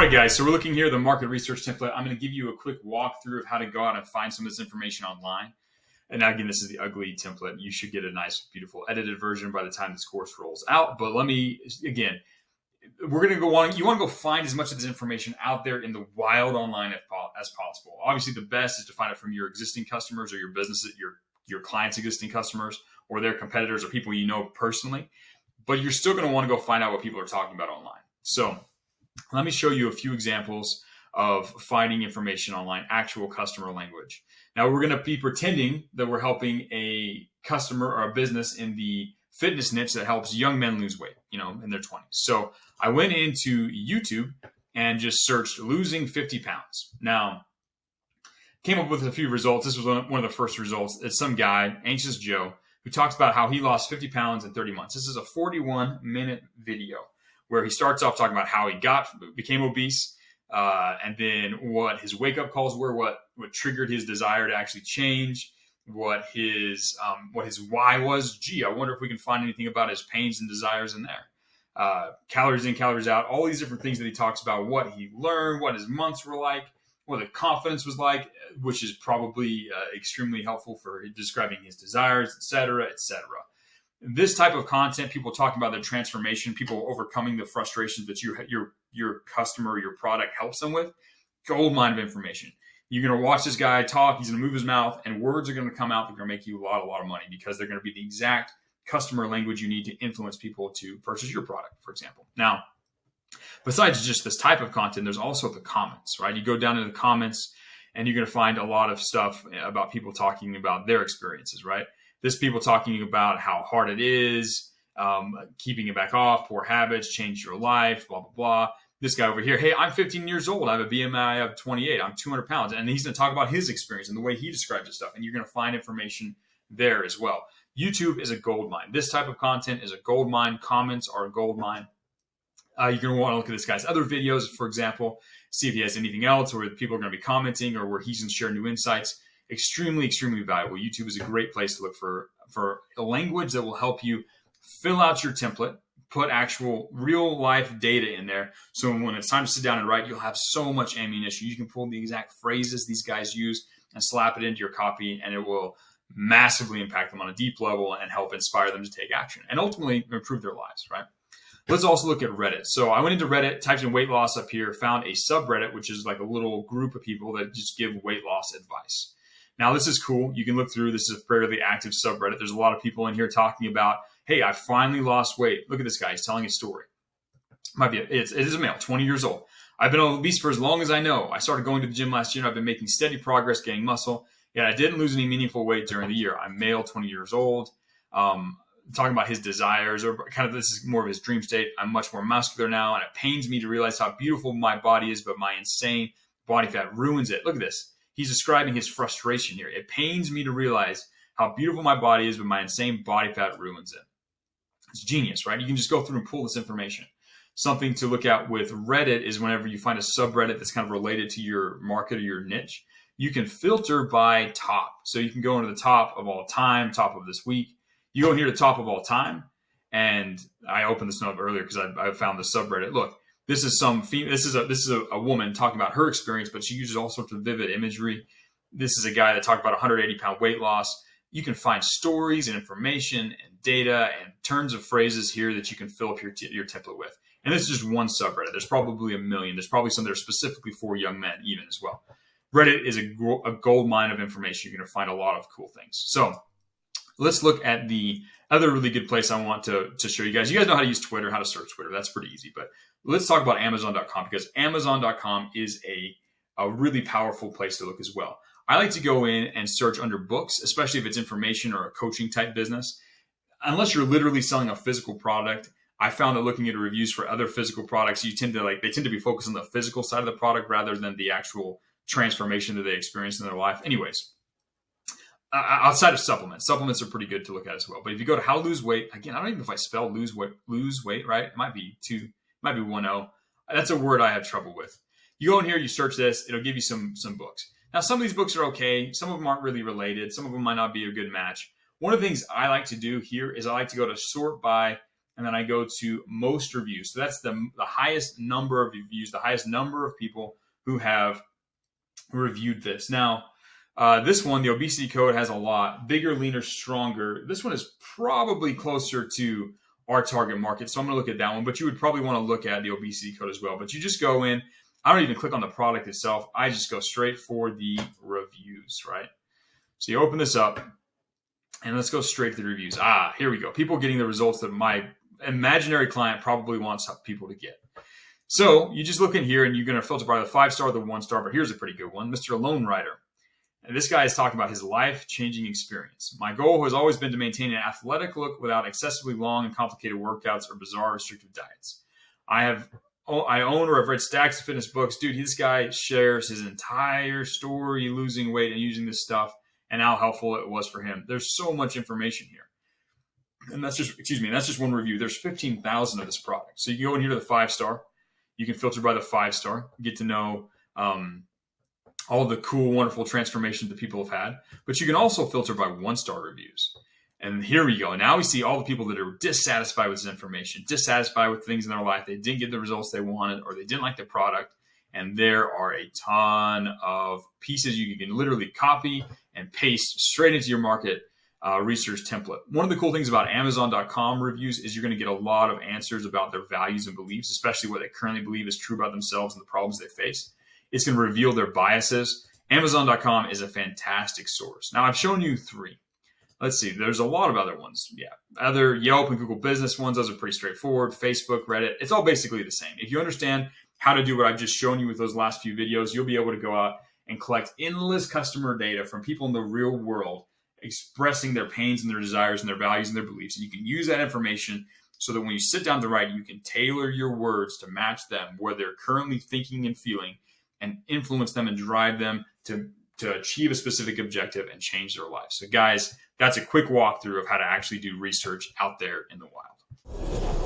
right, guys, so we're looking here at the market research template. I'm going to give you a quick walkthrough of how to go out and find some of this information online. And again, this is the ugly template. You should get a nice, beautiful edited version by the time this course rolls out. But let me, again, we're going to go on. You want to go find as much of this information out there in the wild online as possible. Obviously, the best is to find it from your existing customers or your business, your clients' existing customers or their competitors or people you know personally. But you're still going to want to go find out what people are talking about online. So let me show you a few examples of finding information online, actual customer language. Now, we're going to be pretending that we're helping a customer or a business in the fitness niche that helps young men lose weight, in their 20s. So I went into YouTube and just searched losing 50 pounds. Now, came up with a few results. This was one of the first results. It's some guy, Anxious Joe, who talks about how he lost 50 pounds in 30 months. This is a 41-minute video where he starts off talking about how he became obese, and then what his wake-up calls were, what triggered his desire to actually change, what his why was. Gee, I wonder if we can find anything about his pains and desires in there. Calories in, calories out, all these different things that he talks about, what he learned, what his months were like, what the confidence was like, which is probably extremely helpful for describing his desires, et cetera, et cetera. This type of content, people talking about their transformation, people overcoming the frustrations that your customer or your product helps them with, gold mine of information. You're going to watch this guy talk, he's going to move his mouth, and words are going to come out that are going to make you a lot of money because they're going to be the exact customer language you need to influence people to purchase your product, for example. Now, besides just this type of content, there's also the comments, right? You go down into the comments and you're going to find a lot of stuff about people talking about their experiences, right? This people talking about how hard it is, keeping it back off, poor habits, change your life, blah, blah, blah. This guy over here, hey, I'm 15 years old. I have a BMI of 28. I'm 200 pounds. And he's going to talk about his experience and the way he describes his stuff. And you're going to find information there as well. YouTube is a gold mine. This type of content is a gold mine. Comments are a gold mine. You're going to want to look at this guy's other videos, for example, see if he has anything else where people are going to be commenting or where he's going to share new insights. Extremely, extremely valuable. YouTube is a great place to look for a language that will help you fill out your template, put actual real life data in there. So when it's time to sit down and write, you'll have so much ammunition. You can pull the exact phrases these guys use and slap it into your copy, and it will massively impact them on a deep level and help inspire them to take action and ultimately improve their lives, right? Let's also look at Reddit. So I went into Reddit, typed in weight loss up here, found a subreddit, which is like a little group of people that just give weight loss advice. Now, this is cool. You can look through. This is a fairly active subreddit. There's a lot of people in here talking about, hey, I finally lost weight. Look at this guy. He's telling his story. It is a male, 20 years old. I've been obese for as long as I know. I started going to the gym last year, and I've been making steady progress, gaining muscle. Yet I didn't lose any meaningful weight during the year. I'm male, 20 years old. Talking about his desires, or kind of this is more of his dream state. I'm much more muscular now, and it pains me to realize how beautiful my body is, but my insane body fat ruins it. Look at this. He's describing his frustration here. It pains me to realize how beautiful my body is, but my insane body fat ruins it. It's genius, right? You can just go through and pull this information. Something to look at with Reddit is whenever you find a subreddit that's kind of related to your market or your niche, you can filter by top. So you can go into the top of all time, top of this week. You go in here to top of all time, and I opened this one up earlier because I found the subreddit. Look, this is a woman talking about her experience, but she uses all sorts of vivid imagery. This is a guy that talked about 180-pound weight loss. You can find stories and information and data and turns of phrases here that you can fill up your template with. And this is just one subreddit. There's probably a million. There's probably some that are specifically for young men even as well. Reddit is a gold mine of information. You're going to find a lot of cool things. So let's look at the other really good place I want to show you guys. You guys know how to use Twitter, how to search Twitter. That's pretty easy. But let's talk about Amazon.com, because Amazon.com is a really powerful place to look as well. I like to go in and search under books, especially if it's information or a coaching type business. Unless you're literally selling a physical product, I found that looking at reviews for other physical products, they tend to be focused on the physical side of the product rather than the actual transformation that they experience in their life. Anyways, outside of supplements are pretty good to look at as well. But if you go to how to lose weight, again, I don't even know if I spell lose weight right. It might be 1-0. That's a word I have trouble with. You go in here, you search this, it'll give you some books. Now, some of these books are okay. Some of them aren't really related. Some of them might not be a good match. One of the things I like to do here is I like to go to sort by and then I go to most reviews. So that's the highest number of reviews, the highest number of people who have reviewed this. Now, this one, the obesity code, has a lot bigger, leaner, stronger. This one is probably closer to our target market. So I'm going to look at that one, but you would probably want to look at the obesity code as well. But you just go in. I don't even click on the product itself. I just go straight for the reviews, right? So you open this up and let's go straight to the reviews. Here we go. People getting the results that my imaginary client probably wants people to get. So you just look in here and you're going to filter by the 5-star, the 1-star, but here's a pretty good one, Mr. Lone Rider. And this guy is talking about his life-changing experience. My goal has always been to maintain an athletic look without excessively long and complicated workouts or bizarre restrictive diets. I own or have read stacks of fitness books. Dude, this guy shares his entire story losing weight and using this stuff and how helpful it was for him. There's so much information here. And that's just one review. There's 15,000 of this product. So you can go in here to the 5-star. You can filter by the 5-star, get to know all the cool, wonderful transformations that people have had. But you can also filter by 1-star reviews. And here we go. Now we see all the people that are dissatisfied with this information, dissatisfied with things in their life. They didn't get the results they wanted, or they didn't like the product. And there are a ton of pieces you can literally copy and paste straight into your market research template. One of the cool things about Amazon.com reviews is you're going to get a lot of answers about their values and beliefs, especially what they currently believe is true about themselves and the problems they face. It's going to reveal their biases. Amazon.com is a fantastic source. Now, I've shown you 3. Let's see. There's a lot of other ones. Yeah. Other Yelp and Google business ones, those are pretty straightforward. Facebook, Reddit, it's all basically the same. If you understand how to do what I've just shown you with those last few videos, you'll be able to go out and collect endless customer data from people in the real world expressing their pains and their desires and their values and their beliefs. And you can use that information so that when you sit down to write, you can tailor your words to match them where they're currently thinking and feeling, and influence them and drive them to achieve a specific objective and change their life. So guys, that's a quick walkthrough of how to actually do research out there in the wild.